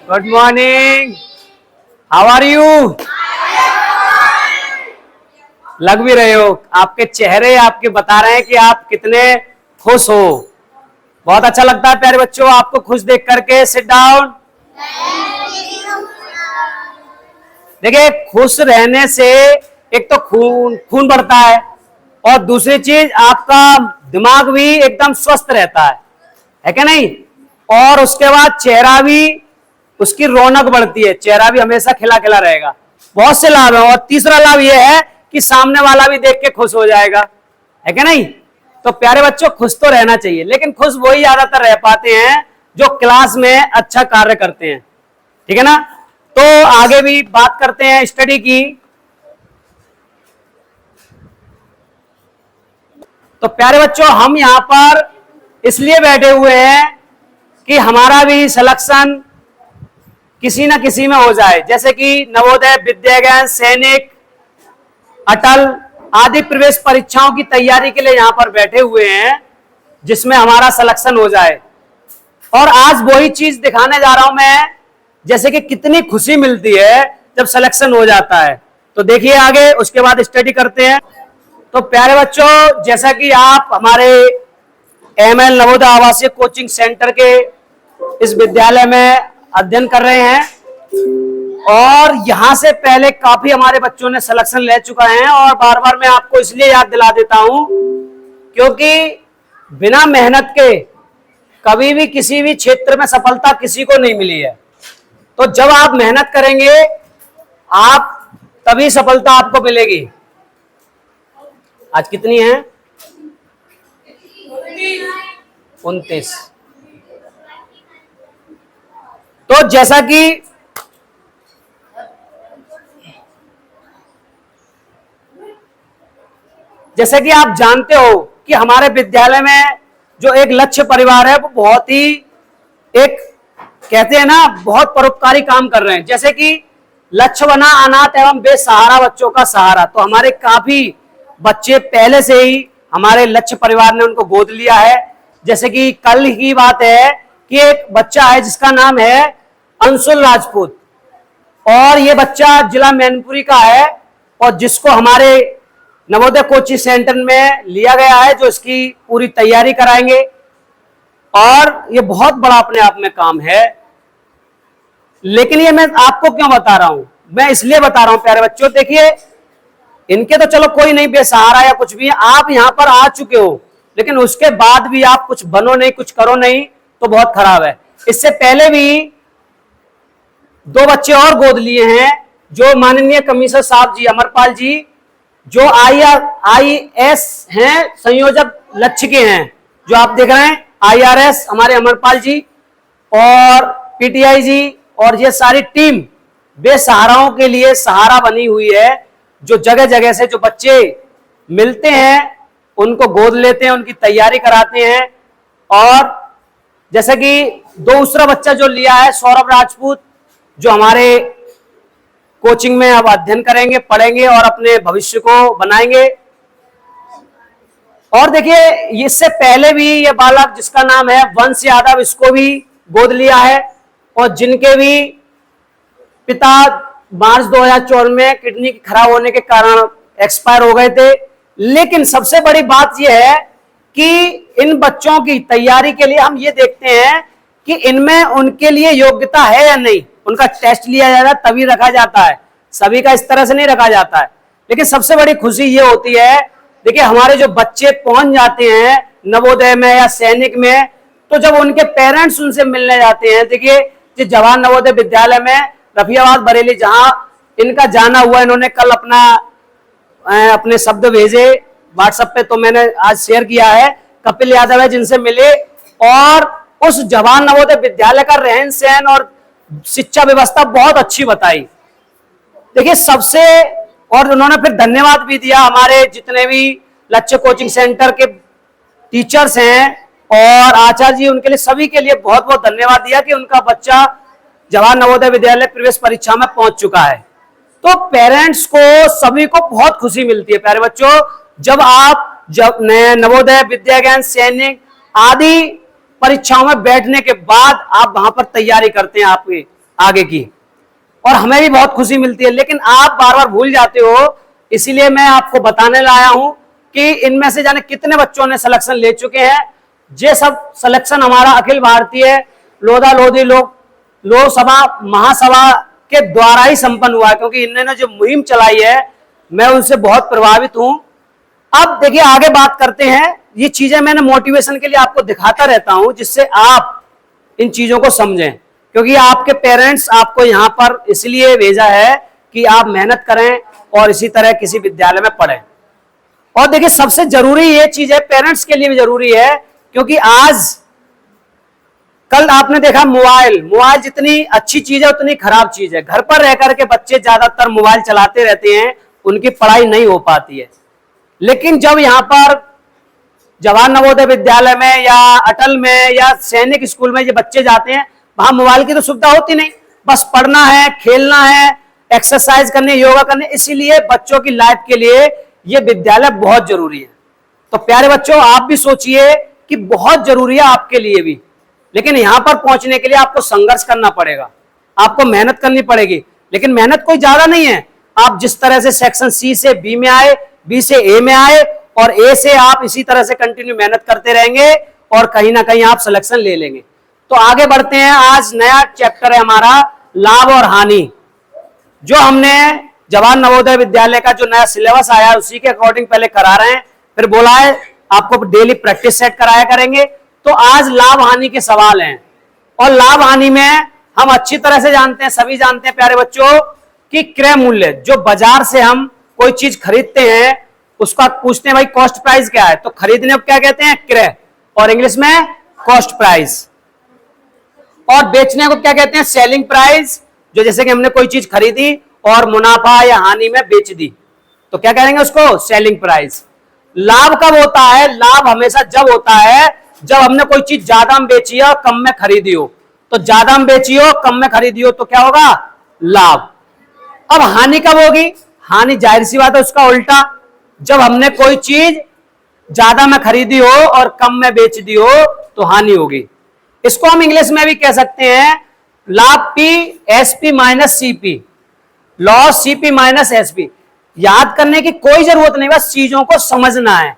Good morning. How are you? लग भी रहे हो, आपके चेहरे आपके बता रहे हैं कि आप कितने खुश हो। बहुत अच्छा लगता है प्यारे बच्चों आपको खुश देख करके। Sit down. देखिए, खुश रहने से एक तो खून बढ़ता है और दूसरी चीज आपका दिमाग भी एकदम स्वस्थ रहता है क्या नहीं? और उसके बाद चेहरा भी, उसकी रौनक बढ़ती है, चेहरा भी हमेशा खिला खिला रहेगा। बहुत से लाभ है। और तीसरा लाभ यह है कि सामने वाला भी देख के खुश हो जाएगा, है क्या नहीं? तो प्यारे बच्चों खुश तो रहना चाहिए, लेकिन खुश वही ज्यादातर रह पाते हैं जो क्लास में अच्छा कार्य करते हैं, ठीक है ना? तो आगे भी बात करते हैं स्टडी की। तो प्यारे बच्चों हम यहां पर इसलिए बैठे हुए हैं कि हमारा भी सिलेक्शन किसी ना किसी में हो जाए, जैसे कि नवोदय, विद्याज्ञान, सैनिक, अटल आदि प्रवेश परीक्षाओं की तैयारी के लिए यहां पर बैठे हुए हैं, जिसमें हमारा सिलेक्शन हो जाए। और आज वही चीज दिखाने जा रहा हूं मैं, जैसे कि कितनी खुशी मिलती है जब सिलेक्शन हो जाता है। तो देखिए आगे, उसके बाद स्टडी करते हैं। तो प्यारे बच्चों, जैसा कि आप हमारे ML नवोदय आवासीय कोचिंग सेंटर के इस विद्यालय में अध्ययन कर रहे हैं, और यहां से पहले काफी हमारे बच्चों ने सिलेक्शन ले चुका है। और बार बार मैं आपको इसलिए याद दिला देता हूं क्योंकि बिना मेहनत के कभी भी किसी भी क्षेत्र में सफलता किसी को नहीं मिली है। तो जब आप मेहनत करेंगे आप तभी सफलता आपको मिलेगी। आज कितनी है? 29। तो जैसा कि आप जानते हो कि हमारे विद्यालय में जो एक लक्ष्य परिवार है वो बहुत ही, एक कहते हैं ना, बहुत परोपकारी काम कर रहे हैं। जैसे कि लक्ष्य बना अनाथ एवं बेसहारा बच्चों का सहारा। तो हमारे काफी बच्चे पहले से ही हमारे लक्ष्य परिवार ने उनको गोद लिया है। जैसे कि कल की बात है कि एक बच्चा है जिसका नाम है अंशुल राजपूत, और ये बच्चा जिला मैनपुरी का है, और जिसको हमारे नवोदय कोचिंग सेंटर में लिया गया है, जो इसकी पूरी तैयारी कराएंगे। और ये बहुत बड़ा अपने आप में काम है। लेकिन ये मैं आपको क्यों बता रहा हूं? मैं इसलिए बता रहा हूं प्यारे बच्चों, देखिए इनके तो चलो कोई नहीं, बेसहारा या कुछ भी है, आप यहां पर आ चुके हो, लेकिन उसके बाद भी आप कुछ बनो नहीं, कुछ करो नहीं, तो बहुत खराब है। इससे पहले भी 2 बच्चे और गोद लिए हैं, जो माननीय कमिश्नर साहब जी अमरपाल जी, जो IRS हैं, संयोजक लक्ष्य के हैं, जो आप देख रहे हैं IRS हमारे अमरपाल जी और PTI जी, और ये सारी टीम बेसहाराओं के लिए सहारा बनी हुई है, जो जगह जगह से जो बच्चे मिलते हैं उनको गोद लेते हैं, उनकी तैयारी कराते हैं। और जैसे कि दूसरा बच्चा जो लिया है सौरभ राजपूत, जो हमारे कोचिंग में अब अध्ययन करेंगे, पढ़ेंगे और अपने भविष्य को बनाएंगे। और देखिए इससे पहले भी ये बालक जिसका नाम है वंश यादव, इसको भी गोद लिया है, और जिनके भी पिता मार्च 2014 में किडनी खराब होने के कारण एक्सपायर हो गए थे। लेकिन सबसे बड़ी बात यह है कि इन बच्चों की तैयारी के लिए हम ये देखते हैं कि इनमें उनके लिए योग्यता है या नहीं। उनका टेस्ट लिया जाता है तभी रखा जाता है, सभी का इस तरह से नहीं रखा जाता है। लेकिन सबसे बड़ी खुशी ये होती है, देखिए हमारे जो बच्चे पहुंच जाते हैं नवोदय में या सैनिक में, तो जब उनके पेरेंट्स उनसे मिलने जाते हैं, देखिए जवाहर नवोदय विद्यालय में रफियाबाद बरेली जहां इनका जाना हुआ, इन्होंने कल अपने शब्द भेजे व्हाट्सएप पे, तो मैंने आज शेयर किया है। कपिल यादव है जिनसे मिले, और उस जवाहर नवोदय विद्यालय का रहन सहन और शिक्षा व्यवस्था बहुत अच्छी बताई। देखिए सबसे, और उन्होंने फिर धन्यवाद भी दिया हमारे जितने भी लक्ष्य कोचिंग सेंटर के टीचर्स हैं और आचार्य जी, उनके लिए सभी के लिए बहुत बहुत धन्यवाद दिया कि उनका बच्चा जवाहर नवोदय विद्यालय प्रवेश परीक्षा में पहुंच चुका है। तो पेरेंट्स को, सभी को बहुत खुशी मिलती है प्यारे बच्चों, जब नवोदय, विद्याज्ञान, सैनिक आदि परीक्षाओं में बैठने के बाद आप वहां पर तैयारी करते हैं आपके, आगे की, और हमें भी बहुत खुशी मिलती है, लेकिन आप बार बार भूल जाते हो। इसीलिए मैं आपको बताने लाया हूं कि इनमें से जाने कितने बच्चों ने सिलेक्शन ले चुके हैं। ये सब सिलेक्शन हमारा अखिल भारतीय लोधा लोधी लोकसभा महासभा के द्वारा ही संपन्न हुआ है, क्योंकि इन्होंने जो मुहिम चलाई है मैं उनसे बहुत प्रभावित हूं। अब देखिए आगे बात करते हैं। ये चीजें मैंने मोटिवेशन के लिए आपको दिखाता रहता हूं, जिससे आप इन चीजों को समझें, क्योंकि आपके पेरेंट्स आपको यहां पर इसलिए भेजा है कि आप मेहनत करें और इसी तरह किसी विद्यालय में पढ़ें। और देखिए सबसे जरूरी ये चीज है, पेरेंट्स के लिए भी जरूरी है, क्योंकि आज कल आपने देखा मोबाइल जितनी अच्छी चीज है उतनी खराब चीज है। घर पर रह करके बच्चे ज्यादातर मोबाइल चलाते रहते हैं, उनकी पढ़ाई नहीं हो पाती है। लेकिन जब यहाँ पर जवाहर नवोदय विद्यालय में या अटल में या सैनिक स्कूल में ये बच्चे जाते हैं, वहां मोबाइल की तो सुविधा होती नहीं, बस पढ़ना है, खेलना है, एक्सरसाइज करने, योगा करने। इसीलिए बच्चों की लाइफ के लिए ये विद्यालय बहुत जरूरी है। तो प्यारे बच्चों, आप भी सोचिए कि बहुत जरूरी है आपके लिए भी, लेकिन यहां पर पहुंचने के लिए आपको संघर्ष करना पड़ेगा, आपको मेहनत करनी पड़ेगी। लेकिन मेहनत कोई ज्यादा नहीं है। आप जिस तरह से सेक्शन सी से बी में आए, बी से ए में आए और ए से आप इसी तरह से कंटिन्यू मेहनत करते रहेंगे और कहीं ना कहीं आप सिलेक्शन ले लेंगे। तो आगे बढ़ते हैं। आज नया चैप्टर है हमारा लाभ और हानि, जो हमने जवाहर नवोदय विद्यालय का जो नया सिलेबस आया है उसी के अकॉर्डिंग पहले करा रहे हैं, फिर बोला है आपको डेली प्रैक्टिस सेट कराया करेंगे। तो आज लाभ हानि के सवाल हैं, और लाभ हानि में हम अच्छी तरह से जानते हैं, सभी जानते हैं प्यारे बच्चों, कि क्रय मूल्य, जो बाजार से हम कोई चीज खरीदते हैं उसका पूछते हैं भाई कॉस्ट प्राइस क्या है, तो खरीदने को क्या कहते हैं, क्रय, और इंग्लिश में कॉस्ट प्राइस। और बेचने को क्या कहते हैं, सेलिंग प्राइस। जो जैसे कि हमने कोई चीज खरीदी और मुनाफा या हानि में बेच दी तो क्या कहेंगे उसको, सेलिंग प्राइस। लाभ कब होता है, लाभ हमेशा जब होता है जब हमने कोई चीज ज्यादा में बेची हो कम में खरीदी हो। तो ज्यादा में बेची हो कम में खरीदी हो तो क्या होगा, लाभ। अब हानि कब होगी, हानि जाहिर सी बात है उसका उल्टा, जब हमने कोई चीज ज्यादा में खरीदी हो और कम में बेच दी हो तो हानि होगी। इसको हम इंग्लिश में भी कह सकते हैं लाभ P S P minus C P, loss C P minus S P. याद करने की कोई जरूरत नहीं, बस चीजों को समझना है,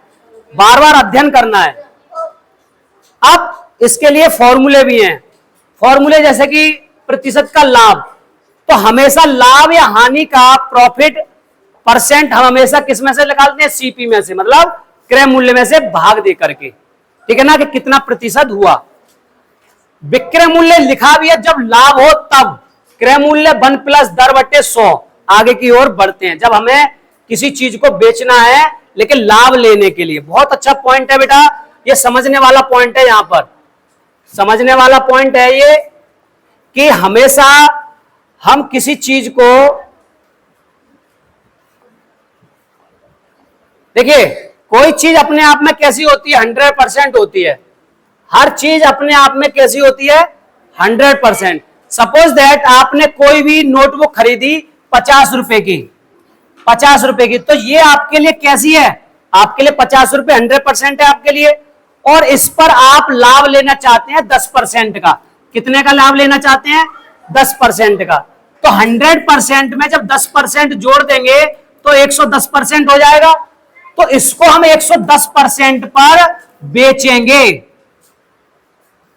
बार बार अध्ययन करना है। अब इसके लिए फॉर्मूले भी हैं, फॉर्मूले जैसे कि प्रतिशत का लाभ, तो हमेशा लाभ या हानि का प्रॉफिट परसेंट हम हमेशा किस में से निकालते हैं, सीपी में से, मतलब क्रय मूल्य में से भाग दे करके, ठीक है ना, कि कितना प्रतिशत हुआ। विक्रय मूल्य लिखा भी है जब लाभ हो तब, क्रय मूल्य 1 + 10/100 आगे की ओर बढ़ते हैं जब हमें किसी चीज को बेचना है लेकिन लाभ लेने के लिए। बहुत अच्छा पॉइंट है बेटा, ये समझने वाला पॉइंट है, यहां पर समझने वाला पॉइंट है ये कि हमेशा हम किसी चीज को, देखिए कोई चीज अपने आप में कैसी होती है, 100% होती है। हर चीज अपने आप में कैसी होती है, 100%। सपोज दैट आपने कोई भी नोटबुक खरीदी 50 रुपए की, 50 रुपए की, तो ये आपके लिए कैसी है, आपके लिए 50 रुपए 100% है आपके लिए, और इस पर आप लाभ लेना चाहते हैं 10% का। कितने का लाभ लेना चाहते हैं, 10% का। तो 100% में जब 10% जोड़ देंगे तो 110% हो जाएगा। तो इसको हम 110% पर बेचेंगे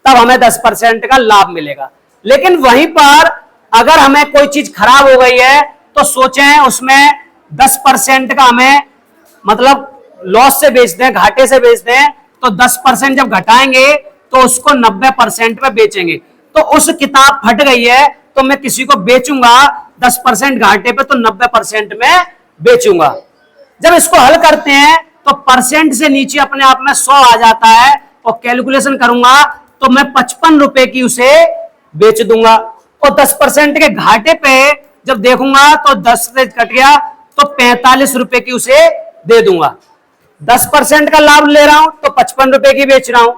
तब हमें 10% का लाभ मिलेगा। लेकिन वहीं पर अगर हमें कोई चीज खराब हो गई है तो सोचें उसमें 10% का हमें मतलब लॉस से बेच दें, घाटे से बेच दें, तो 10% जब घटाएंगे तो उसको 90% पे बेचेंगे। तो उस किताब फट गई है तो मैं किसी को बेचूंगा 10% घाटे पे, तो 90% में बेचूंगा। जब इसको हल करते हैं तो परसेंट से नीचे अपने आप में 100 आ जाता है, और कैलकुलेशन करूंगा तो मैं 55 रुपए की उसे बेच दूंगा। और 10% के घाटे पे जब देखूंगा तो 10 से कट गया तो 45 रुपए की उसे दे दूंगा। 10% का लाभ ले रहा हूं तो 55 रुपए की बेच रहा हूं,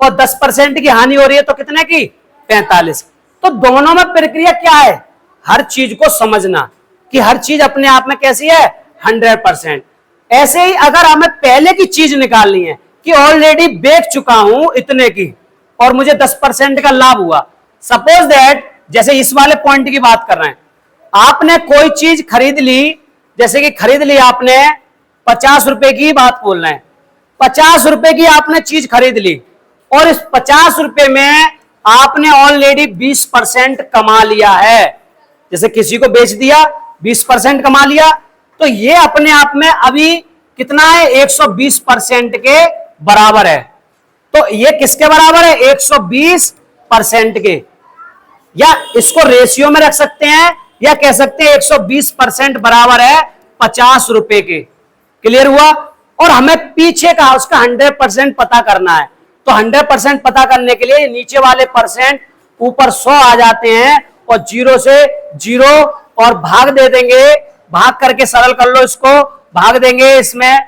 और 10% की हानि हो रही है तो कितने की, 45। तो दोनों में प्रक्रिया क्या है, हर चीज को समझना कि हर चीज अपने आप में कैसी है, 100%। ऐसे ही अगर हमें पहले की चीज निकालनी है कि ऑलरेडी बेच चुका हूं इतने की और मुझे 10% का लाभ हुआ, सपोज दैट जैसे इस वाले पॉइंट की बात कर रहे हैं, आपने कोई चीज खरीद ली, जैसे कि खरीद ली आपने 50 रुपए की, बात बोल रहे हैं 50 रुपए की आपने चीज खरीद ली और इस 50 रुपए में आपने ऑलरेडी 20% कमा लिया है। जैसे किसी को बेच दिया 20% कमा लिया, तो ये अपने आप में अभी कितना है, 120% के बराबर है। तो ये किसके बराबर है, 120% के, या इसको रेशियो में रख सकते हैं या कह सकते हैं 120% बराबर है 50 रुपए के। क्लियर हुआ। और हमें पीछे का उसका 100% पता करना है, तो 100% पता करने के लिए नीचे वाले परसेंट ऊपर 100 आ जाते हैं और 0 से 0 और भाग दे देंगे, भाग करके सरल कर लो इसको, भाग देंगे, इसमें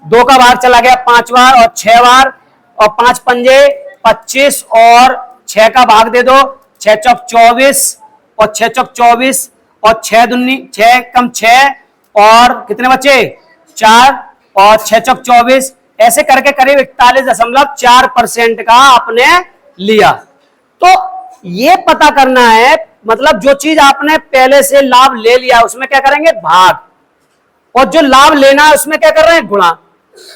2 का भाग चला गया 5 बार और 6 बार और 5 पंजे 25 और 6 का भाग दे दो, 6 चौक 24 और 6 चौक 24 और 6 दूनी 6 कम 6 और कितने बचे 4 और 6 चौक 24, ऐसे करके करीब 41.4% का आपने लिया। तो ये पता करना है, मतलब जो चीज आपने पहले से लाभ ले लिया उसमें क्या करेंगे भाग, और जो लाभ लेना है उसमें क्या कर रहे हैं गुणा।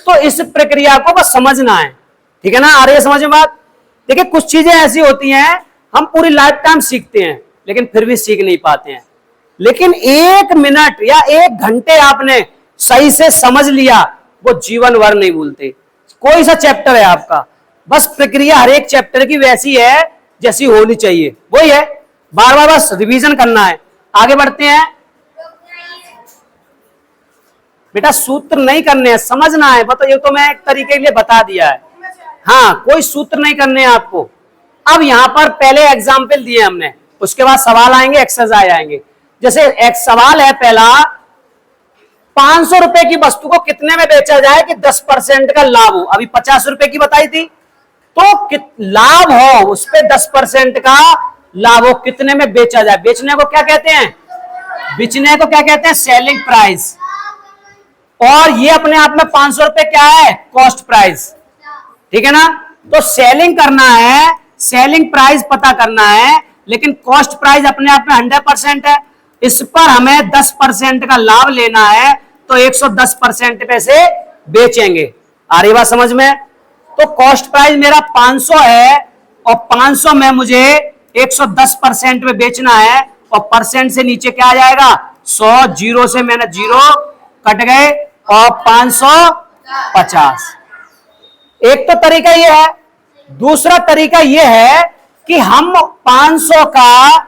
तो इस प्रक्रिया को बस समझना है, ठीक है ना। आ रही है समझ में बात। देखिए कुछ चीजें ऐसी होती हैं हम पूरी लाइफ टाइम सीखते हैं लेकिन फिर भी सीख नहीं पाते हैं, लेकिन 1 मिनट या 1 घंटे आपने सही से समझ लिया वो जीवन भर नहीं भूलते। कोई सा चैप्टर है आपका, बस प्रक्रिया हर एक चैप्टर की वैसी है जैसी होनी चाहिए, वही है, बार बार बस रिवीजन करना है। आगे बढ़ते हैं बेटा, सूत्र नहीं करने हैं, समझना है। मतलब ये तो मैं एक तरीके के लिए बता दिया है, हाँ कोई सूत्र नहीं करने हैं आपको। अब यहां पर पहले एग्जाम्पल दिए हमने, उसके बाद सवाल आएंगे, एक्सरसाइज आएंगे। जैसे एक सवाल है पहला, 500 रुपए की वस्तु को कितने में बेचा जाए कि 10% का लाभ हो। अभी 50 रुपए की बताई थी, तो लाभ हो उस पे 10% का लाभ हो, कितने में बेचा जाए। बेचने को क्या कहते हैं, बेचने को क्या कहते हैं, सेलिंग प्राइस। और ये अपने आप में 500 रुपए क्या है, कॉस्ट प्राइस, ठीक है ना। तो सेलिंग करना है, सेलिंग प्राइस पता करना है, लेकिन कॉस्ट प्राइस अपने आप में 100% है। इस पर हमें 10% का लाभ लेना है, तो 110% पे से बेचेंगे। आ रही बात समझ में। तो कॉस्ट प्राइस मेरा 500 है और 500 में मुझे 110% में बेचना है, और परसेंट से नीचे क्या आ जाएगा 100, 0 से मैंने 0 कट गए और 550। एक तो तरीका ये है। दूसरा तरीका ये है कि हम 500 का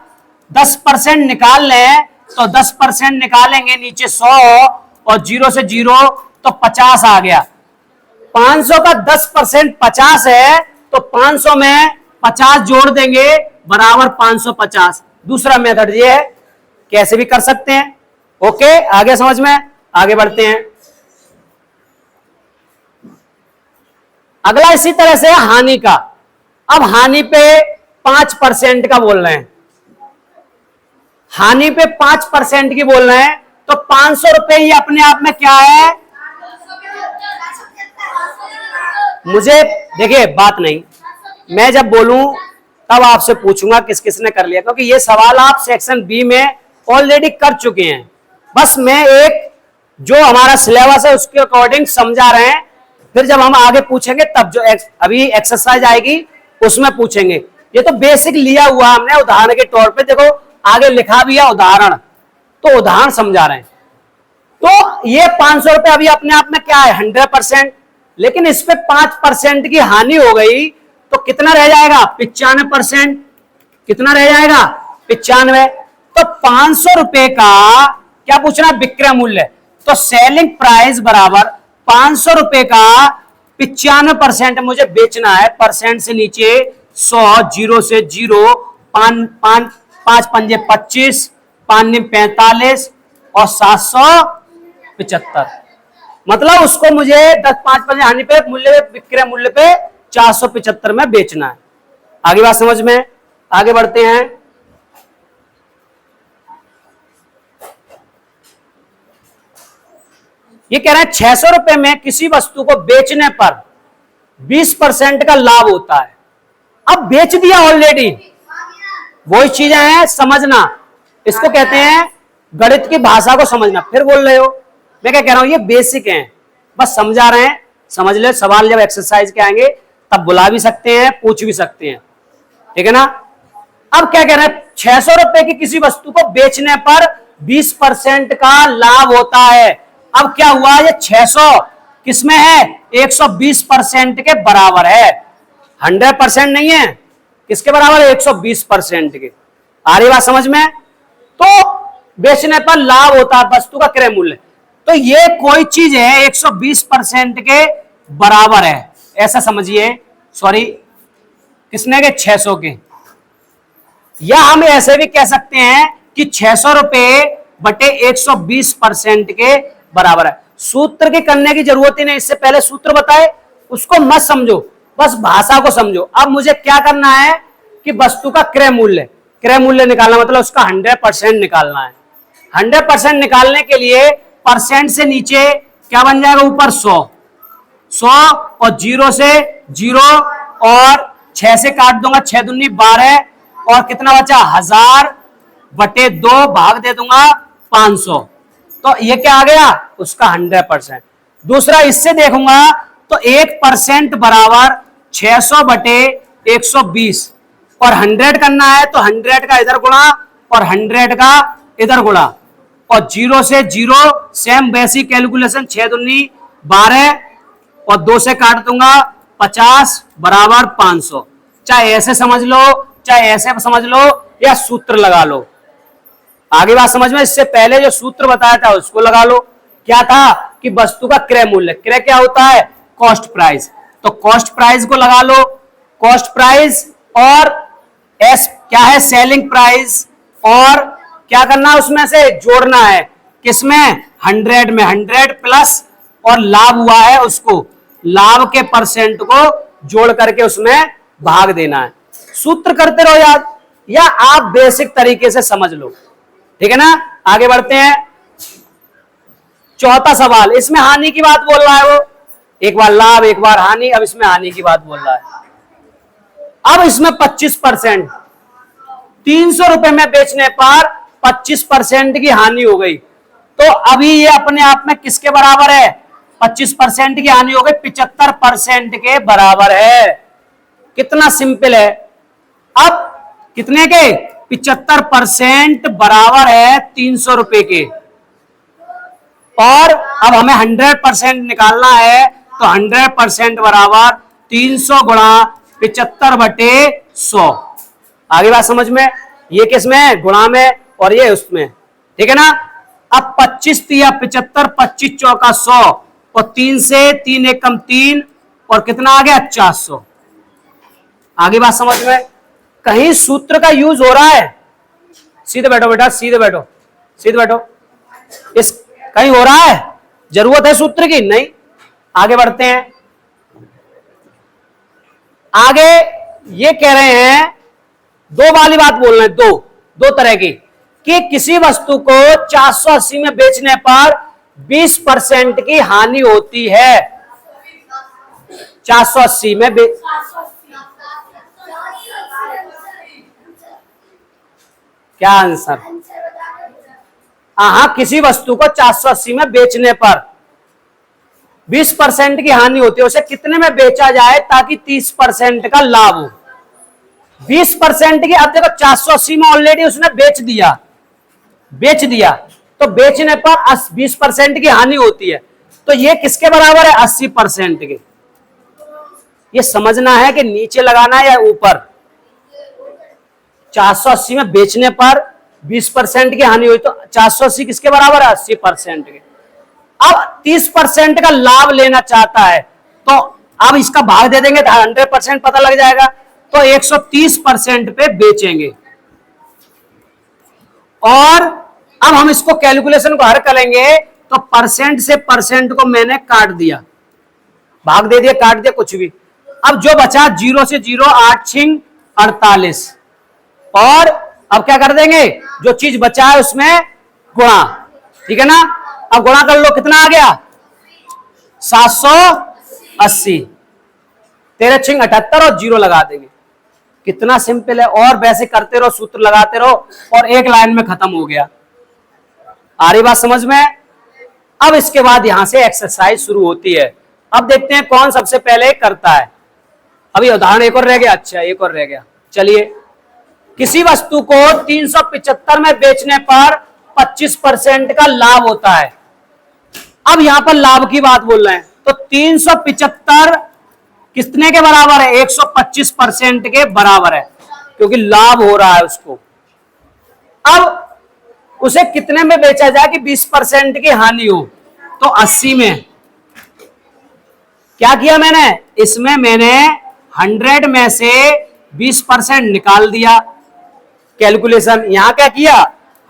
10% निकाल लें, तो 10% निकालेंगे नीचे 100 और 0 से 0 तो 50 आ गया। 500 का 10% 50 है, तो 500 में 50 जोड़ देंगे बराबर 550। दूसरा मेथड ये है, कैसे भी कर सकते हैं। ओके, आगे समझ में, आगे बढ़ते हैं। अगला इसी तरह से हानि का। अब हानि पे 5% का बोल रहे हैं, हानि पे 5% की बोल रहे हैं, तो 500 रुपए ही अपने आप में क्या है। मुझे देखिए बात नहीं, मैं जब बोलूं तब आपसे पूछूंगा किस किसने कर लिया, क्योंकि ये सवाल आप सेक्शन बी में ऑलरेडी कर चुके हैं। बस मैं एक जो हमारा सिलेबस है उसके अकॉर्डिंग समझा रहे हैं, फिर जब हम आगे पूछेंगे तब जो अभी एक्सरसाइज आएगी उसमें पूछेंगे। ये तो बेसिक लिया हुआ हमने उदाहरण के तौर पे, देखो आगे लिखा भी है उदाहरण, तो उदाहरण समझा रहे हैं। तो ये 500 रुपए अभी अपने आप में क्या है 100%, लेकिन इस पे 5% की हानि हो गई तो कितना रह जाएगा 95%। कितना रह जाएगा 95। तो 500 रुपए का क्या पूछना, विक्रय मूल्य। तो सेलिंग प्राइस बराबर 500 रुपए का 95% मुझे बेचना है, परसेंट से नीचे 100, 0 से 0, 5 पंजे 25, 5 निम 45 और 775। मतलब उसको मुझे 5 हानि पे मूल्य, विक्रय मूल्य पे 475 में बेचना है। आगे बात समझ में, आगे बढ़ते हैं। ये कह रहे हैं 600 रुपए में किसी वस्तु को बेचने पर 20% का लाभ होता है। अब बेच दिया ऑलरेडी, वही चीजें हैं समझना, इसको कहते हैं गणित की भाषा को समझना। फिर बोल रहे हो, मैं क्या कह रहा हूं, ये बेसिक है, बस समझा रहे हैं, समझ ले। सवाल जब एक्सरसाइज के आएंगे तब बुला भी सकते हैं, पूछ भी सकते हैं, ठीक है ना। अब क्या कह रहे हैं, 600 रुपए की किसी वस्तु को बेचने पर 20% का लाभ होता है। अब क्या हुआ, ये 600 किसमें है, 120% के बराबर है, 100% नहीं है, किसके बराबर है, 120% के। आ रही बात समझ में। तो बेचने पर लाभ होता है वस्तु का क्रय मूल्य, तो ये कोई चीज है 120% के बराबर है, ऐसा समझिए। सॉरी, किसने के, 600 के। या हम ऐसे भी कह सकते हैं कि 600 रुपए बटे 120% के बराबर है। सूत्र की करने की जरूरत ही नहीं, इससे पहले सूत्र बताए उसको मत समझो, बस भाषा को समझो। अब मुझे क्या करना है कि वस्तु का क्रय मूल्य निकालना, मतलब उसका 100% निकालना है। 100% निकालने के लिए परसेंट से नीचे क्या बन जाएगा, ऊपर 100 और 0 से 0 और 6 से काट दूंगा, 6 दूनी 12 और कितना बचा, 1000 बटे 2 भाग दे दूंगा 500, तो ये क्या आ गया, उसका 100%। दूसरा इससे देखूंगा तो 1% बराबर 600 बटे 120 और 100 करना है तो 100 का इधर गुणा और 100 का इधर गुणा और 0 से 0 सेम वैसी कैलकुलेशन, 6 दूनी 12 और 2 से काट दूंगा 50 बराबर 500। चाहे ऐसे समझ लो चाहे ऐसे समझ लो या सूत्र लगा लो, आगे बात समझ में। इससे पहले जो सूत्र बताया था उसको लगा लो। क्या था कि वस्तु का क्रय मूल्य, क्रय क्या होता है, कॉस्ट प्राइस, तो कॉस्ट प्राइस को लगा लो। कॉस्ट प्राइस और एस क्या है, सेलिंग प्राइस, और क्या करना है उसमें से जोड़ना है, किसमें, 100 में 100 प्लस और लाभ हुआ है उसको, लाभ के परसेंट को जोड़ करके उसमें भाग देना है। सूत्र करते रहो याद, या आप बेसिक तरीके से समझ लो, ठीक है ना। आगे बढ़ते हैं, चौथा सवाल, इसमें हानि की बात बोल रहा है वो, एक बार लाभ एक बार हानि, अब इसमें हानि की बात बोल रहा है। अब इसमें 25%, 300 रुपए में बेचने पर 25% की हानि हो गई, तो अभी ये अपने आप में किसके बराबर है, 25% की हानि हो गई 75% के बराबर है। कितना सिंपल है। अब कितने के, 75% बराबर है 300 रुपए के, और अब हमें 100% निकालना है, तो 100% बराबर 300 गुणा 75 बटे 100। आगे बात समझ में, ये किसमें, गुणा में और ये उसमें, ठीक है ना। अब 25 तिया 75, 25 चौका 100 और 3 से 3 एकम 3 और कितना आ गया, 400। आगे बात समझ में, कहीं सूत्र का यूज हो रहा है, सीधे बैठो बेटा, सीधे बैठो, सीधे बैठो, इस कहीं हो रहा है, जरूरत है सूत्र की, नहीं। आगे बढ़ते हैं, आगे ये कह रहे हैं, दो वाली बात बोल रहे हैं, दो तरह की, कि किसी वस्तु को 480 में बेचने पर 20% की हानि होती है। 480 में क्या आंसर, हाँ, किसी वस्तु को 480 में बेचने पर 20% की हानि होती है, उसे कितने में बेचा जाए ताकि 30% का लाभ हो। 20% की, अब देखो 480 में ऑलरेडी उसने बेच दिया, तो बेचने पर 20% की हानि होती है, तो ये किसके बराबर है, 80% के। ये समझना है कि नीचे लगाना है या ऊपर। 480 में बेचने पर 20% की हानि हुई, तो 480 किसके बराबर है, 80% के। अब 30% का लाभ लेना चाहता है, तो अब इसका भाग दे देंगे तो 100% पता लग जाएगा, तो 130% पे बेचेंगे। और अब हम इसको कैलकुलेशन को हल करेंगे, तो परसेंट से परसेंट को मैंने काट दिया, भाग दे दिया, काट दिया, कुछ भी। अब जो बचा 0 से 0, 8 छिंग 48, और अब क्या कर देंगे, जो चीज बचा है उसमें गुणा, ठीक है ना। अब गुणा कर लो, कितना आ गया, 780, 13 छिंग 78 और 0 लगा देंगे, कितना सिंपल है, और वैसे करते रहो, सूत्र लगाते रहो और एक लाइन में खत्म हो गया। आ रही बात समझ में? अब इसके बाद यहां से एक्सरसाइज शुरू होती है। अब देखते हैं कौन सबसे पहले करता है। अभी उदाहरण एक और रह गया। अच्छा, एक और रह गया। चलिए, किसी वस्तु को 375 में बेचने पर 25% का लाभ होता है। अब यहां पर लाभ की बात बोल रहे हैं, तो 375 कितने के बराबर है? 125% के बराबर है, क्योंकि लाभ हो रहा है उसको। अब उसे कितने में बेचा जाए कि 20% की हानि हो? तो 80 में। क्या किया मैंने? इसमें मैंने 100 में से 20% निकाल दिया। कैलकुलेशन यहां क्या किया?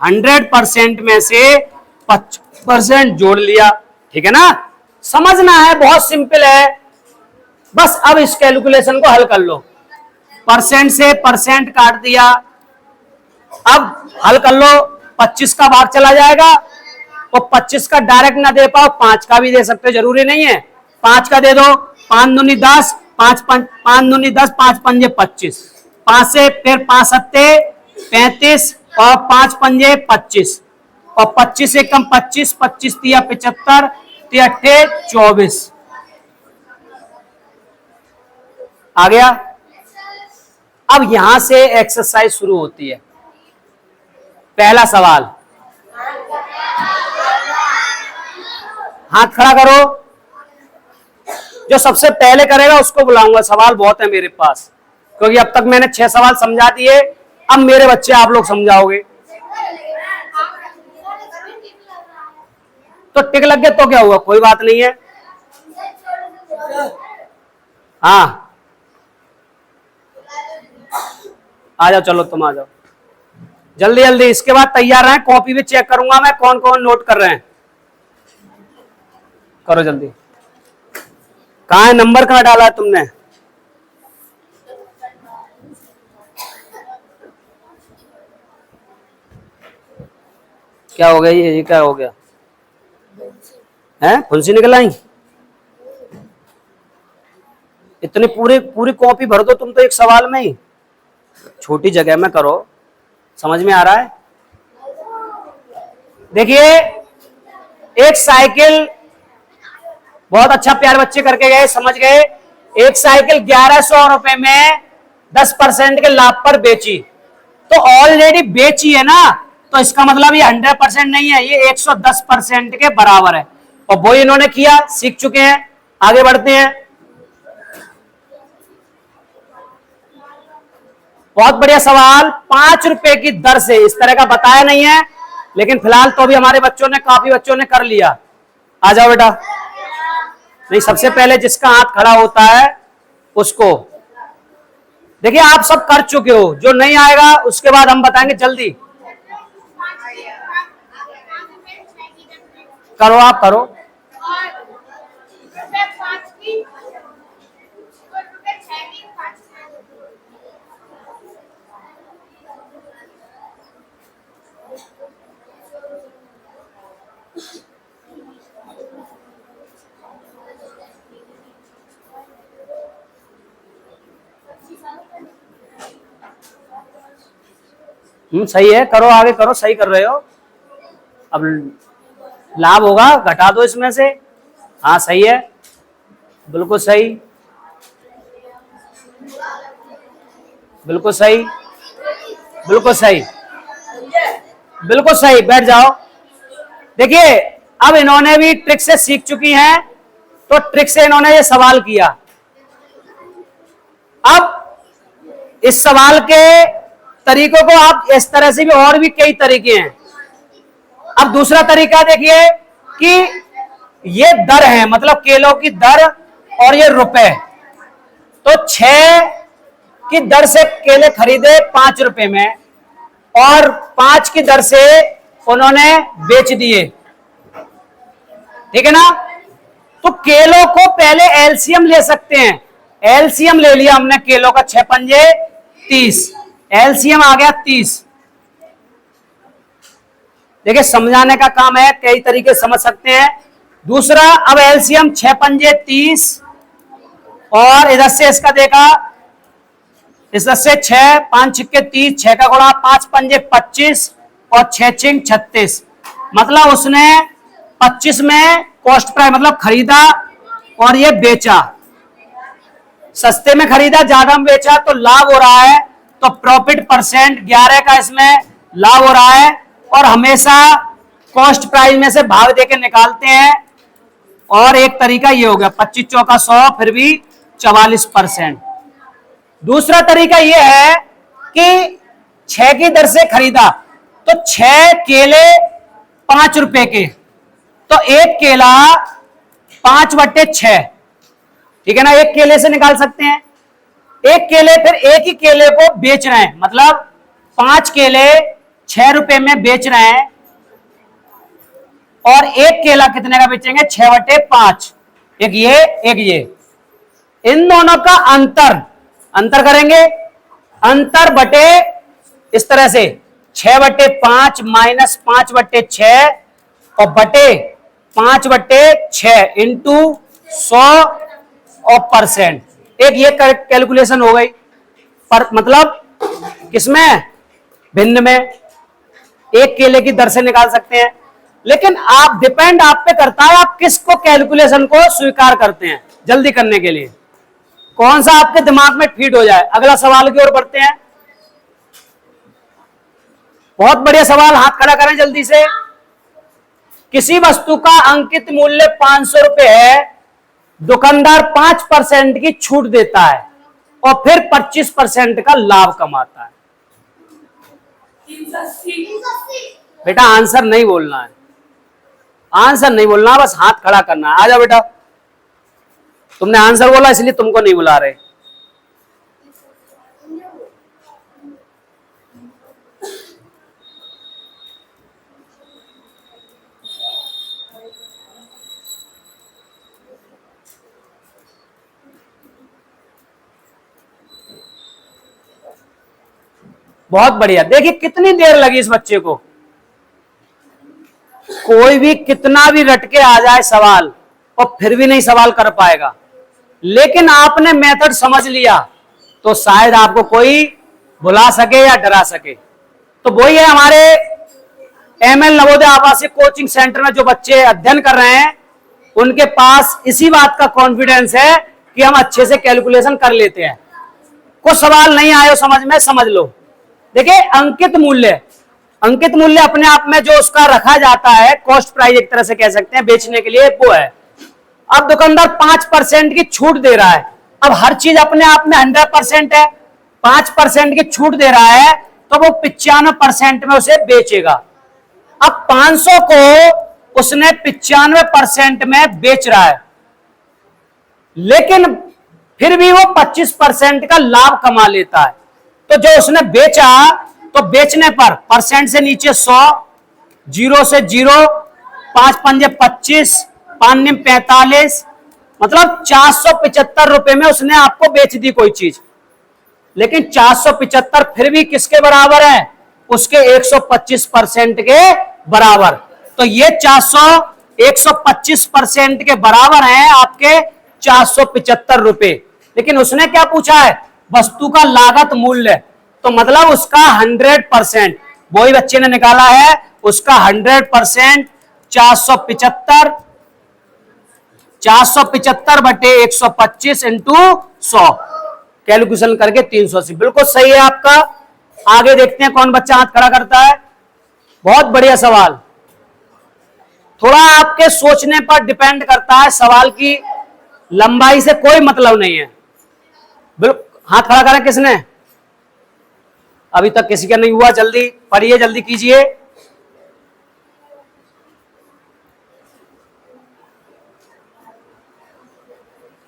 100% में से 25% जोड़ लिया। ठीक है ना? समझना है, बहुत सिंपल है। बस अब इस कैलकुलेशन को हल कर लो। परसेंट से परसेंट काट दिया। अब हल कर लो। 25 का भाग चला जाएगा, और 25 का डायरेक्ट ना दे पाओ, 5 का भी दे सकते, जरूरी नहीं है। 5 का दे दो। 5 दूनी 10, 5 दूनी 10, 5 पंजे 25, 5 से फिर 5 सत्ते 35 और 5 पंजे 25, और 25 से कम 25, 25 तिया 75, तिया 24। आ गया? अब यहां से एक्सरसाइज शुरू होती है। पहला सवाल, हाथ खड़ा करो। जो सबसे पहले करेगा उसको बुलाऊंगा। सवाल बहुत है मेरे पास, क्योंकि अब तक मैंने 6 सवाल समझा दिए। अब मेरे बच्चे आप लोग समझाओगे। तो टिक लग गया तो क्या हुआ? कोई बात नहीं है। हाँ, आ जाओ, चलो तुम आ जाओ जल्दी जल्दी। इसके बाद तैयार रहें, कॉपी भी चेक करूंगा मैं कौन कौन नोट कर रहे हैं। करो जल्दी। कहाँ है नंबर? कहाँ डाला है तुमने? क्या हो गया? ये क्या हो गया? हैं, फुंसी निकल आई? इतनी पूरी पूरी कॉपी भर दो तुम तो एक सवाल में ही। छोटी जगह में करो। समझ में आ रहा है? देखिए, एक साइकिल, बहुत अच्छा प्यार बच्चे करके गए, समझ गए। एक साइकिल 1100 रुपए में 10% के लाभ पर बेची। तो ऑलरेडी बेची है ना, तो इसका मतलब ये 100% नहीं है, ये 110% के बराबर है। और वो इन्होंने किया, सीख चुके हैं। आगे बढ़ते हैं। बहुत बढ़िया सवाल। 5 रुपए की दर से, इस तरह का बताया नहीं है, लेकिन फिलहाल तो अभी हमारे बच्चों ने, काफी बच्चों ने कर लिया। आ जाओ बेटा। नहीं, सबसे पहले जिसका हाथ खड़ा होता है उसको। देखिए, आप सब कर चुके हो, जो नहीं आएगा उसके बाद हम बताएंगे। जल्दी करो, आप करो। सही है, करो, आगे करो, सही कर रहे हो। अब लाभ होगा, घटा दो इसमें से। हाँ, सही है, बिल्कुल सही, बिल्कुल सही, बिल्कुल सही, बिल्कुल सही। बैठ जाओ। देखिए, अब इन्होंने भी ट्रिक से सीख चुकी हैं, तो ट्रिक से इन्होंने ये सवाल किया। अब इस सवाल के तरीकों को आप इस तरह से भी, और भी कई तरीके हैं। अब दूसरा तरीका देखिए कि ये दर है, मतलब केलों की दर, और ये रुपए। तो 6 की दर से केले खरीदे 5 रुपए में, और 5 की दर से उन्होंने बेच दिए। ठीक है ना? तो केलों को पहले एलसीएम ले सकते हैं। एलसीएम ले लिया हमने केलों का, 6 पंजे 30, एलसीएम आ गया 30। देखिए, समझाने का काम है, कई तरीके समझ सकते हैं। दूसरा, अब एलसीएम 6 पंजे 30, और इधर से इसका देखा इस 10 से 6, 5 छिक्के 30, 6 का गुणा 5 पंजे 25 और 6 छिंग 36। मतलब उसने 25 में कॉस्ट प्राइस मतलब खरीदा और ये बेचा, सस्ते में खरीदा ज्यादा में बेचा तो लाभ हो रहा है। तो प्रॉफिट परसेंट 11 का इसमें लाभ हो रहा है। और हमेशा कॉस्ट प्राइस में से भाग देके निकालते हैं। और एक तरीका ये हो गया 25 चौका 100 फिर भी 44%। दूसरा तरीका ये है कि 6 की दर से खरीदा तो 6 केले 5 रुपए के, तो एक केला 5/6, ठीक है ना, एक केले से निकाल सकते हैं। एक केले फिर एक ही केले को बेच रहे हैं, मतलब 5 केले 6 रुपए में बेच रहे हैं और एक केला कितने का बेचेंगे 6/5, एक ये इन दोनों का अंतर करेंगे, अंतर बटे इस तरह से 6/5 माइनस 5/6 और बटे 5/6 इंटू 100 और परसेंट। एक ये कैलकुलेशन हो गई पर मतलब किसमें, भिन्न में, एक केले की दर से निकाल सकते हैं। लेकिन आप डिपेंड आप पे करता है आप किसको कैलकुलेशन को स्वीकार करते हैं। जल्दी करने के लिए कौन सा आपके दिमाग में फीड हो जाए। अगला सवाल की ओर बढ़ते हैं। बहुत बढ़िया सवाल, हाथ खड़ा करें जल्दी से। किसी वस्तु का अंकित मूल्य 500 रुपए है, दुकानदार 5% की छूट देता है और फिर 25% का लाभ कमाता है। बेटा आंसर नहीं बोलना है, आंसर नहीं बोलना, बस हाथ खड़ा करना है। आ जाओ बेटा, तुमने आंसर बोला इसलिए तुमको नहीं बुला रहे। बहुत बढ़िया, देखिए कितनी देर लगी इस बच्चे को। कोई भी कितना भी रट के आ जाए सवाल और फिर भी नहीं सवाल कर पाएगा, लेकिन आपने मेथड समझ लिया तो शायद आपको कोई भुला सके या डरा सके। तो वही है, हमारे एमएल नवोदय आवासीय कोचिंग सेंटर में जो बच्चे अध्ययन कर रहे हैं उनके पास इसी बात का कॉन्फिडेंस है कि हम अच्छे से कैलकुलेशन कर लेते हैं। कुछ सवाल नहीं आए समझ में, समझ लो। देखिए अंकित मूल्य अपने आप में जो उसका रखा जाता है, कॉस्ट प्राइस एक तरह से कह सकते हैं बेचने के लिए, वो है। अब दुकानदार 5% की छूट दे रहा है। अब हर चीज अपने आप में 100% है, 5% की छूट दे रहा है तो वो 95% में उसे बेचेगा। अब 500 को उसने 95% में बेच रहा है, लेकिन फिर भी वो 25% का लाभ कमा लेता है। तो जो उसने बेचा तो बेचने पर परसेंट से नीचे 100, 0 से 0, 5 पंजे 25, 5 निम 45, मतलब 475 रुपए में उसने आपको बेच दी कोई चीज। लेकिन 475 फिर भी किसके बराबर है, उसके 125% के बराबर। तो ये 125% के बराबर है आपके 475 रुपए। लेकिन उसने क्या पूछा है, वस्तु का लागत मूल्य, तो मतलब उसका 100%, वही बच्चे ने निकाला है उसका 100%। 475 बटे 125 इंटू 100 कैलकुलेशन करके 380, बिल्कुल सही है आपका। आगे देखते हैं कौन बच्चा हाथ खड़ा करता है। बहुत बढ़िया सवाल, थोड़ा आपके सोचने पर डिपेंड करता है, सवाल की लंबाई से कोई मतलब नहीं है। बिल्कुल हाथ खड़ा करें किसने, अभी तक किसी का नहीं हुआ, जल्दी पढ़िए, जल्दी कीजिए।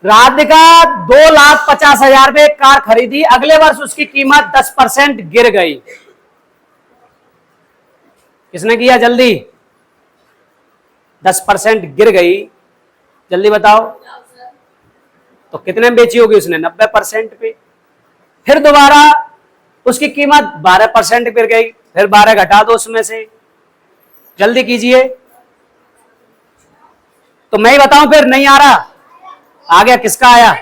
राधिका 2,50,000 में एक कार खरीदी, अगले वर्ष उसकी कीमत 10% गिर गई। किसने किया, जल्दी, 10% गिर गई, जल्दी बताओ। तो कितने में बेची होगी उसने, 90% पे। फिर दोबारा उसकी कीमत 12% गिर गई, फिर 12 घटा दो उसमें से, जल्दी कीजिए। तो मैं ही बताऊं फिर, नहीं आ रहा, आ गया, किसका आया,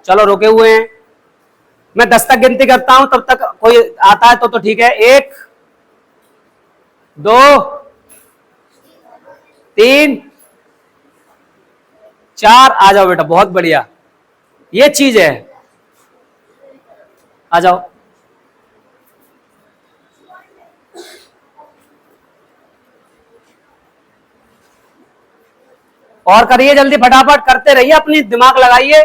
चलो रुके हुए हैं। मैं 10 तक गिनती करता हूं, तब तक कोई आता है तो ठीक है। 1 2 3 4, आ जाओ बेटा, बहुत बढ़िया, ये चीज है, आ जाओ। और करिए जल्दी, फटाफट करते रहिए, अपनी दिमाग लगाइए।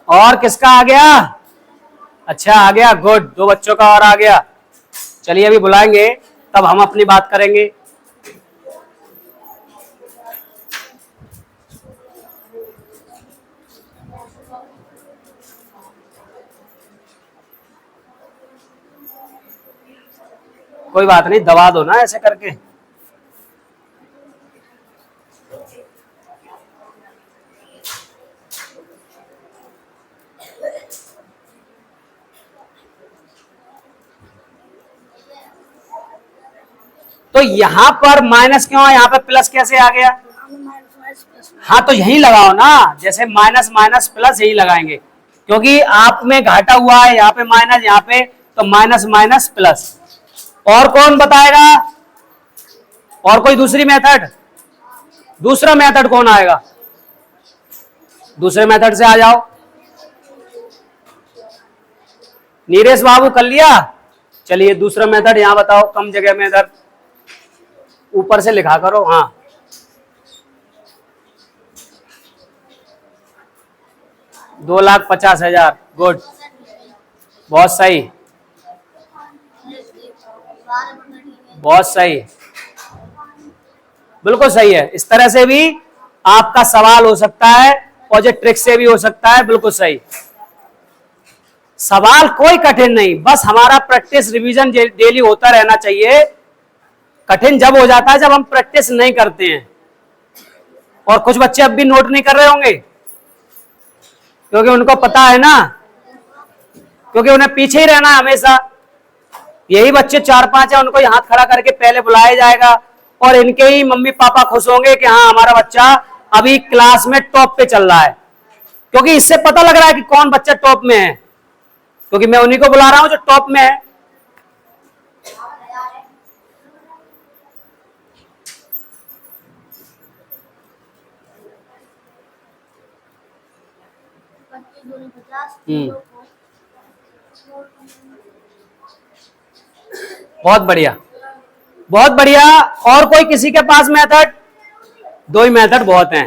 और किसका आ गया? अच्छा आ गया, गुड, 2 बच्चों का और आ गया। चलिए अभी बुलाएंगे, तब हम अपनी बात करेंगे। कोई बात नहीं, दबा दो ना ऐसे करके। तो यहां पर माइनस क्यों है, यहां पे प्लस कैसे आ गया? हाँ तो यही लगाओ ना, जैसे माइनस माइनस प्लस यही लगाएंगे, क्योंकि आप में घाटा हुआ है, यहाँ पे माइनस, यहाँ पे, तो माइनस माइनस प्लस। और कौन बताएगा? और कोई दूसरी मेथड? दूसरा मेथड कौन आएगा? दूसरे मेथड से आ जाओ। नीरेश बाबू कर लिया? चलिए दूसरा मेथड यहां बताओ, कम जगह में इधर ऊपर से लिखा करो। हाँ 2,50,000, गुड, बहुत सही, बहुत सही, बिल्कुल सही है। इस तरह से भी आपका सवाल हो सकता है और जो ट्रिक से भी हो सकता है, बिल्कुल सही। सवाल कोई कठिन नहीं, बस हमारा प्रैक्टिस रिवीजन डेली होता रहना चाहिए। कठिन जब हो जाता है जब हम प्रैक्टिस नहीं करते हैं। और कुछ बच्चे अब भी नोट नहीं कर रहे होंगे, क्योंकि उनको पता है ना, क्योंकि उन्हें पीछे ही रहना है हमेशा। यही बच्चे 4-5 है, उनको हाथ खड़ा करके पहले बुलाया जाएगा और इनके ही मम्मी पापा खुश होंगे कि हाँ हमारा बच्चा अभी क्लास में टॉप पे चल रहा है, क्योंकि इससे पता लग रहा है कि कौन बच्चा टॉप में है, क्योंकि मैं उन्हीं को बुला रहा हूं जो टॉप में है। बहुत बढ़िया, बहुत बढ़िया। और कोई किसी के पास मेथड? 2 ही मेथड बहुत हैं।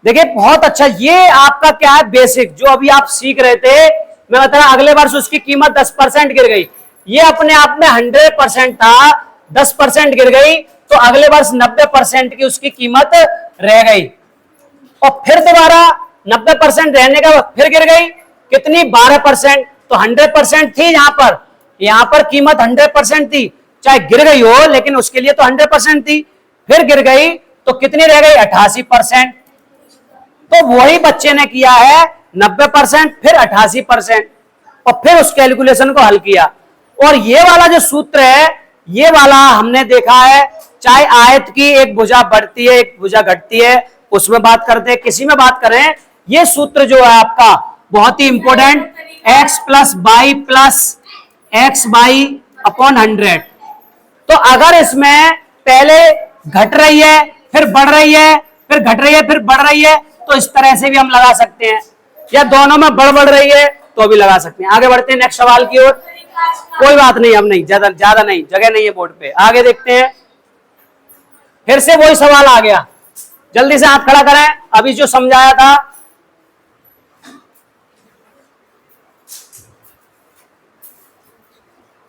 देखिए बहुत अच्छा, ये आपका क्या है, बेसिक जो अभी आप सीख रहे थे। मैं बता रहा, अगले वर्ष उसकी कीमत 10% गिर गई, ये अपने आप में 100% था, 10% गिर गई, तो अगले वर्ष 90% की उसकी कीमत रह गई। और फिर दोबारा 90% रहने का फिर गिर गई, कितनी? 12%। तो 100% थी यहां पर कीमत 100% थी, चाहे गिर गई हो लेकिन उसके लिए तो 100% थी। फिर गिर गई तो कितनी रह गई? 88%। तो वही बच्चे ने किया है 90%, फिर 88%, और फिर उस कैलकुलेशन को हल किया। और ये वाला जो सूत्र है, ये वाला हमने देखा है, चाहे आयत की एक भुजा बढ़ती है एक भुजा घटती है, उसमें बात करते हैं, किसी में बात करें, ये सूत्र जो है आपका बहुत ही important, x plus by plus x by upon 100। तो अगर इसमें पहले घट रही है फिर बढ़ रही है, फिर घट रही है फिर बढ़ रही है, तो इस तरह से भी हम लगा सकते हैं, या दोनों में बढ़ रही है तो भी लगा सकते हैं। आगे बढ़ते हैं नेक्स्ट सवाल की ओर। कोई बात नहीं, हम नहीं, ज्यादा नहीं, जगह नहीं है बोर्ड पे। आगे देखते हैं, फिर से वही सवाल आ गया, जल्दी से हाथ खड़ा करें, अभी जो समझाया था।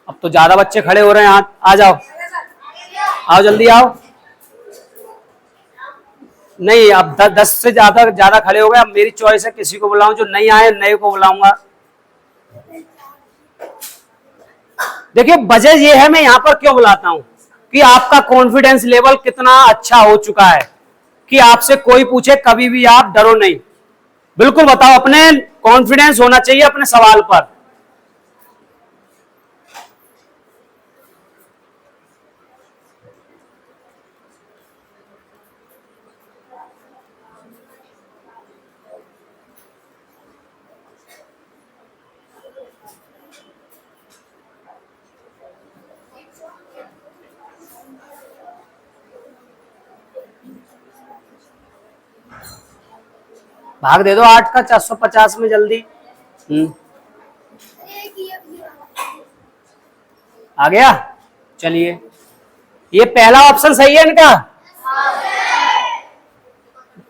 अब तो ज्यादा बच्चे खड़े हो रहे हैं, हाथ आ जाओ, आओ जल्दी आओ। नहीं, अब 10 से ज्यादा ज्यादा खड़े हो गए। अब मेरी चॉइस है, किसी को बुलाऊं, जो नहीं आए नए को बुलाऊंगा। देखिए वजह ये है मैं यहाँ पर क्यों बुलाता हूं कि आपका कॉन्फिडेंस लेवल कितना अच्छा हो चुका है कि आपसे कोई पूछे कभी भी आप डरो नहीं। बिल्कुल बताओ, अपने कॉन्फिडेंस होना चाहिए अपने सवाल पर। भाग दे दो 8 का 450 में जल्दी। आ गया। चलिए, ये पहला ऑप्शन सही है इनका।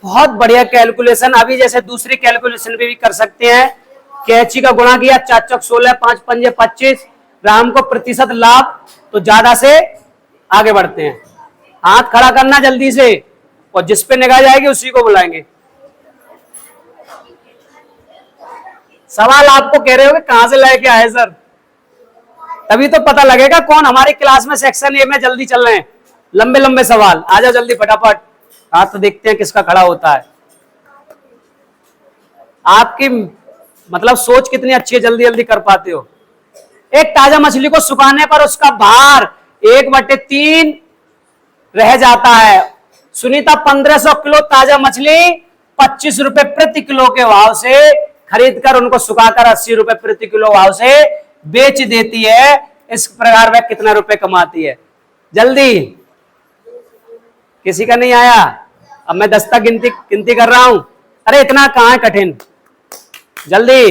बहुत बढ़िया कैलकुलेशन। अभी जैसे दूसरी कैलकुलेशन भी कर सकते हैं। कैची का गुणा किया, 4 चौक 16, 5 पंजे 25, राम को प्रतिशत लाभ, तो ज्यादा से आगे बढ़ते हैं। हाथ खड़ा करना जल्दी से, और जिस पे निगाह जाएगी उसी को बुलाएंगे। सवाल आपको कह रहे हो कि कहां से लेके आए सर, तभी तो पता लगेगा कौन हमारी क्लास में सेक्शन ए में जल्दी चल रहे हैं। लंबे लंबे सवाल, आ जाओ जल्दी फटाफट। हाथ तो देखते हैं किसका खड़ा होता है। आपकी मतलब सोच कितनी अच्छी है, जल्दी जल्दी कर पाते हो। एक ताजा मछली को सुखाने पर उसका भार 1/3 रह जाता है। सुनीता 1500 किलो ताजा मछली 25 रुपए प्रति किलो के भाव से खरीद कर उनको सुखाकर 80 रुपए प्रति किलो भाव से बेच देती है। इस प्रकार वह कितना रुपए कमाती है? जल्दी, किसी का नहीं आया। अब मैं 10 तक गिनती कर रहा हूं। अरे इतना कहां है कठिन, जल्दी।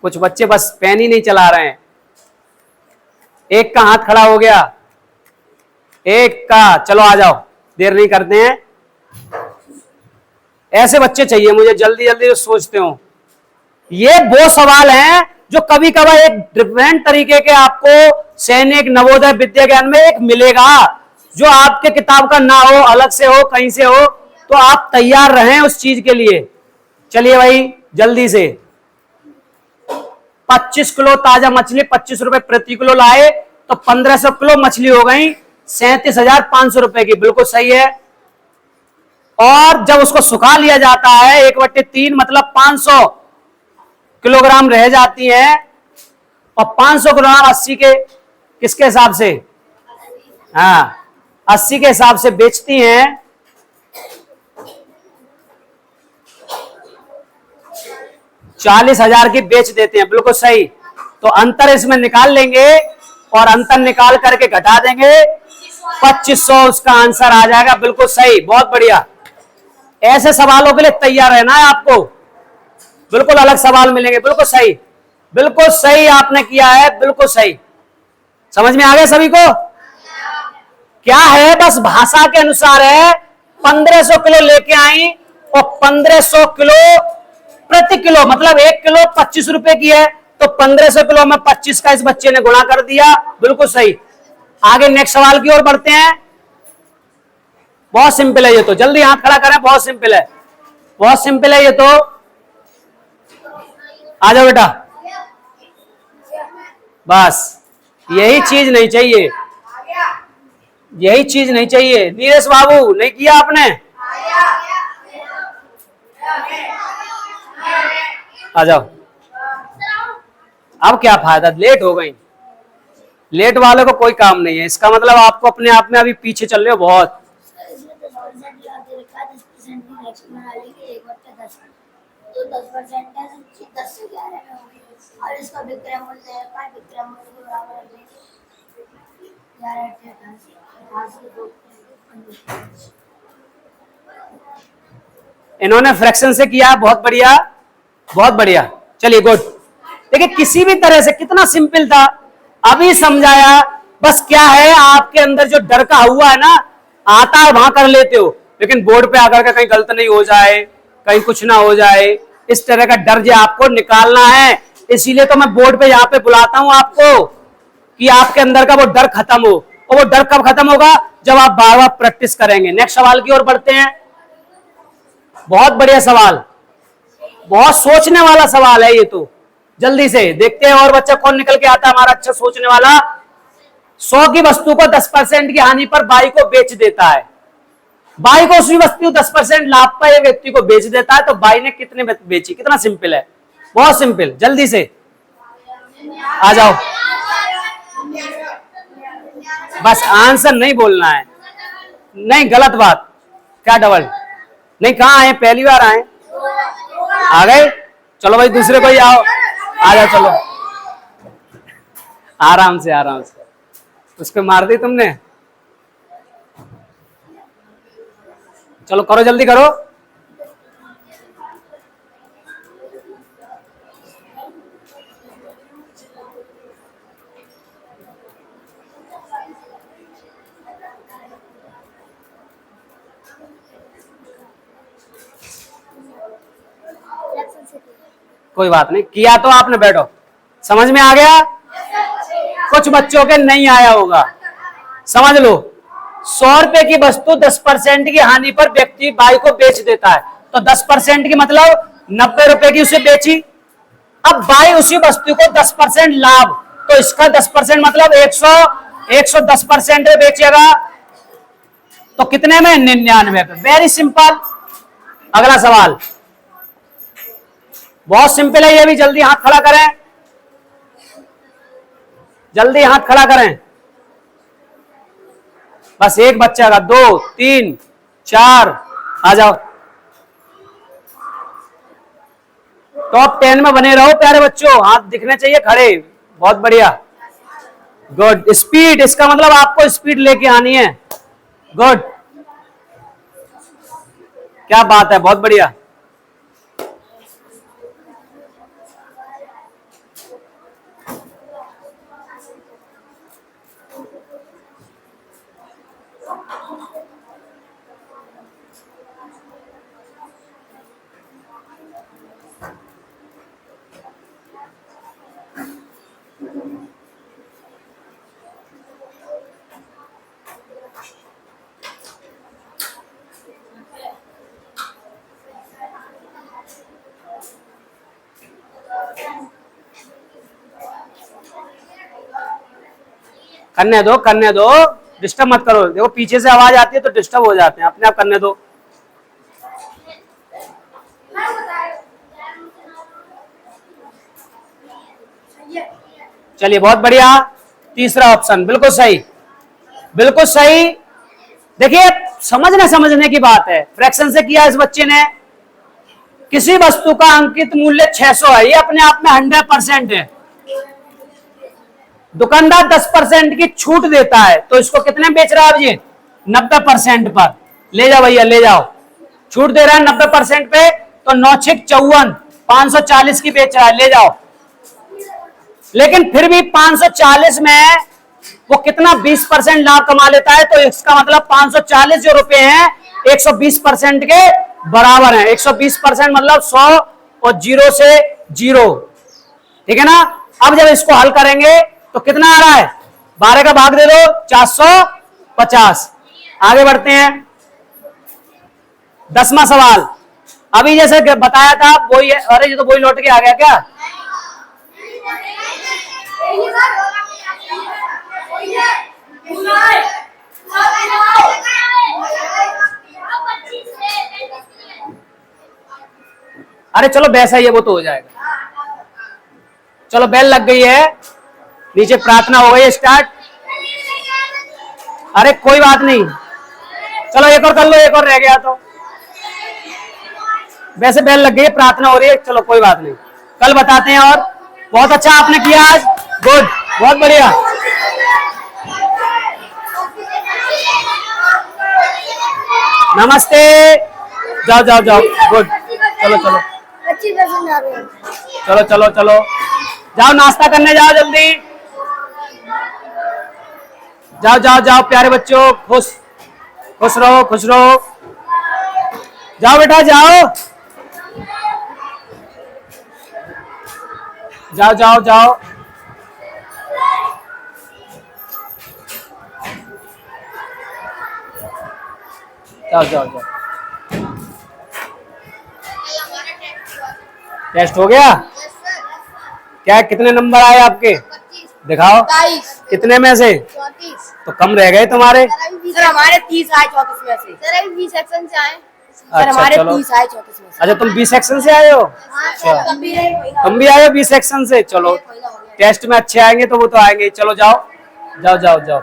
कुछ बच्चे बस पेन ही नहीं चला रहे हैं। एक का हाथ खड़ा हो गया, एक का, चलो आ जाओ, देर नहीं करते हैं। ऐसे बच्चे चाहिए मुझे, जल्दी जल्दी जो सोचते हो। ये वो सवाल हैं जो कभी कभार एक डिफरेंट तरीके के आपको सैनिक नवोदय विद्या ज्ञान में एक मिलेगा, जो आपके किताब का ना हो, अलग से हो, कहीं से हो, तो आप तैयार रहें उस चीज के लिए। चलिए भाई जल्दी से। 25 किलो ताजा मछली 25 रुपए प्रति किलो लाए तो 1500 किलो मछली हो गई 37,500 रुपए की। बिल्कुल सही है। और जब उसको सुखा लिया जाता है 1/3 मतलब 500 किलोग्राम रह जाती है, और 500 ग्राम 80 के किसके हिसाब से, हाँ 80 के हिसाब से बेचती हैं। 40,000 की बेच देते हैं। बिल्कुल सही। तो अंतर इसमें निकाल लेंगे और अंतर निकाल करके घटा देंगे, 2500 उसका आंसर आ जाएगा। बिल्कुल सही, बहुत बढ़िया। ऐसे सवालों के लिए तैयार रहना है आपको। बिल्कुल अलग सवाल मिलेंगे। बिल्कुल सही, बिल्कुल सही आपने किया है, बिल्कुल सही। समझ में आ गया सभी को? क्या है, बस भाषा के अनुसार है। 1500 किलो लेके आई और 1500 किलो प्रति किलो मतलब 1 किलो 25 रुपए की है, तो 1500 किलो में 25 का इस बच्चे ने गुणा कर दिया। बिल्कुल सही। आगे नेक्स्ट सवाल की ओर बढ़ते हैं। बहुत सिंपल है ये तो, जल्दी हाथ खड़ा करें। बहुत सिंपल है, बहुत सिंपल है ये तो। आ जाओ बेटा, बस यही चीज नहीं चाहिए, यही चीज नहीं चाहिए। नीरज बाबू, नहीं किया आपने? आ जाओ। अब क्या फायदा, लेट हो गई। लेट वाले को कोई काम नहीं है। इसका मतलब आपको अपने आप में अभी पीछे चल रहे हो बहुत। इन्होंने फ्रैक्शन से किया, बहुत बढ़िया, बहुत बढ़िया। चलिए गुड। देखिए किसी भी तरह से कितना सिंपल था, अभी समझाया। बस क्या है, आपके अंदर जो डर का हुआ है ना, आता है वहां कर लेते हो, लेकिन बोर्ड पे आकर के कहीं गलत नहीं हो जाए, कहीं कुछ ना हो जाए, इस तरह का डर जो आपको निकालना है। इसीलिए तो मैं बोर्ड पे यहाँ पे बुलाता हूं आपको कि आपके अंदर का वो डर खत्म हो। और वो डर कब खत्म होगा? जब आप बार बार प्रैक्टिस करेंगे। नेक्स्ट सवाल की ओर बढ़ते हैं। बहुत बढ़िया सवाल, बहुत सोचने वाला सवाल है ये तो। जल्दी से देखते हैं और बच्चा कौन निकल के आता है हमारा अच्छा सोचने वाला। 100 की वस्तु को 10% की हानि पर बाई को बेच देता है। बाई को उसी वस्तु 10% लाभ पर एक व्यक्ति को बेच देता है, तो बाई ने कितने बेची? कितना सिंपल है, बहुत सिंपल। जल्दी से आ जाओ, बस आंसर नहीं बोलना है। नहीं, गलत बात। क्या डबल? नहीं, कहाँ आए? पहली बार आए, आ गए। चलो भाई, दूसरे कोई आओ, आ जाओ। चलो आराम से, आराम से। उसको मार दी तुमने। चलो करो, जल्दी करो। कोई बात नहीं, किया तो आपने, बैठो। समझ में आ गया? कुछ बच्चों के नहीं आया होगा, समझ लो। 100 रुपए की वस्तु 10% की हानि पर व्यक्ति बाई को बेच देता है, तो 10% की मतलब 90 रुपए की उसे बेची। अब बाई उसी वस्तु को 10% लाभ, तो इसका 10% मतलब 110% में बेचेगा, तो कितने में? 99 पे। Very simple. अगला सवाल बहुत सिंपल है ये भी। जल्दी हाथ खड़ा करें, जल्दी हाथ खड़ा करें। बस एक बच्चा का, 2 3 4, आ जाओ। टॉप 10 में बने रहो प्यारे बच्चों, हाथ दिखने चाहिए खड़े। बहुत बढ़िया, गुड। स्पीड, इसका मतलब आपको स्पीड लेके आनी है। गुड, क्या बात है, बहुत बढ़िया। करने दो, करने दो, डिस्टर्ब मत करो। देखो पीछे से आवाज आती है तो डिस्टर्ब हो जाते हैं, अपने आप करने दो। चलिए, बहुत बढ़िया। तीसरा ऑप्शन बिल्कुल सही, बिल्कुल सही। देखिए, समझने की बात है। फ्रैक्शन से किया इस बच्चे ने। किसी वस्तु का अंकित मूल्य 600 है, ये अपने आप में 100% है। दुकानदार 10% की छूट देता है, तो इसको कितने बेच रहा है अब ये? 90% पर। ले जाओ भैया, ले जाओ। छूट दे रहा है 90% पे, तो 9×6 = 54, 540 की बेच रहा है, ले जाओ। लेकिन फिर भी 540 में वो कितना 20% लाभ कमा लेता है, तो इसका मतलब 540 जो रुपए हैं 120% के बराबर है। 120% मतलब 100 और 0 से 0, ठीक है ना। अब जब इसको हल करेंगे तो कितना आ रहा है? 12 का भाग दे दो, 450। आगे बढ़ते हैं, 10वां सवाल। अभी जैसे बताया था वही, अरे ये तो वही लौट के आ गया क्या? अरे चलो वैसा ही है, वो तो हो जाएगा। चलो बेल लग गई है, नीचे प्रार्थना हो गई स्टार्ट। अरे कोई बात नहीं, चलो एक और कर लो, एक और रह गया तो। वैसे बेल लग गई, प्रार्थना हो रही है, चलो कोई बात नहीं, कल बताते हैं। और बहुत अच्छा आपने किया आज, गुड, बहुत बढ़िया। नमस्ते, जाओ जाओ जाओ, गुड। चलो चलो चलो चलो चलो, जाओ नाश्ता करने जाओ, जल्दी जाओ जाओ जाओ प्यारे बच्चों, खुश खुश रहो, खुश रहो। जाओ बेटा, जाओ जाओ जाओ जाओ। जाओ जाओ जाओ। टेस्ट हो गया? क्या कितने नंबर आए आपके? दिखाओ 22, कितने में से? 34। तो कम रह गए तुम्हारे। सर हमारे 30 आए 34 में से। सर अभी बी सेक्शन से आए। सर अच्छा, हमारे चलो। 30 आए 34 में से। अच्छा तुम बी सेक्शन से आए हो? अच्छा तुम भी आए हो बी सेक्शन से? चलो टेस्ट में अच्छे आएंगे तो वो तो आएंगे। चलो जाओ जाओ जाओ जाओ।